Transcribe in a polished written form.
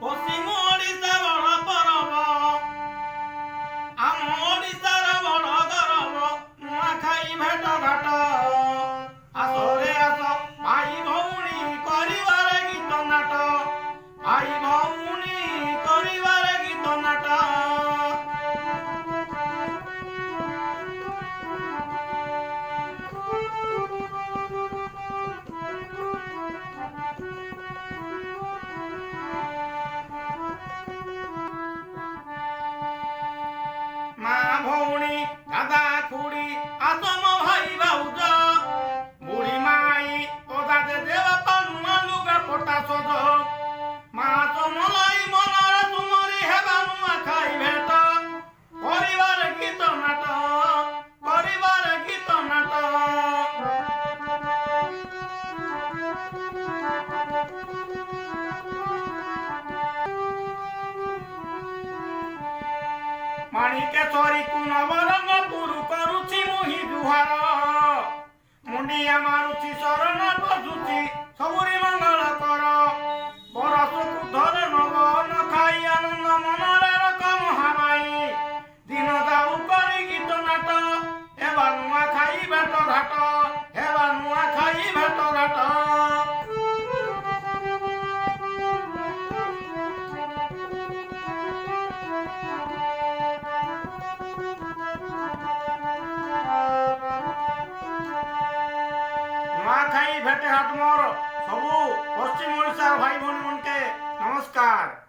ପଶ୍ଚିମ ଓଡ଼ିଶା ବଡ଼ ପରବ, ଆମ ଓଡ଼ିଶାର ବଡ଼ ଗରବ, ନୂଆଖାଇ ଭେଟ ଘାଟ। ଆସରେ ଆସ ଭାଇ ଭଉଣୀ କରିବାରେ ଗୀତ ନାଟ, ଭାଇ ଭଉଣୀ କରିବାରେ ଗୀତ ନାଟ। ମା ଭଉଣୀ ଦାଦା ଖୁଡି ଆସମ ଭାଇ ଭାଉଜ, ବୁଢୀ ମାଇ ଅଦା ଜେଜେ ବାପା ନୂଆ ଲୁଗା ପଟା ସଜ। ମା ସମଲାଇ ମନରେ ତୁମରି ହେବା ନୂଆଖାଇ ଭେଟ, କରିବାରେ ଗୀତ ନାଟ, କରିବାରେ ଗୀତ ନାଟ। ମାଣିକେଶ୍ୱରୀକୁ ନବରଙ୍ଗପୁର କରୁଛି ମୁହିଁ ଜୁହାର, ମୁଣ୍ଡିଆ ମାରୁଛି ଶରଣ ବସୁଛି ସବୁରି ମଙ୍ଗଳ କର। ବରଷକୁ ଧରେ ନବ ନଖାଇ ଆନନ୍ଦ ମନରେ ରକ ମହାମାଇ, ଦିନ ଯାଉ କରି ଗୀତ ନାଟ, ହେବା ନୂଆଖାଇ ଭେଟ ଘାଟ, ହେବା ନୂଆଖାଇ ଭେଟ ଘାଟ। ନୂଆଖାଇ ଭେଟ ଘାଟ ମୋର ସବୁ ପଶ୍ଚିମ ଓଡ଼ିଶାର ଭାଇ ଭଉଣୀ ମାନକେ ନମସ୍କାର।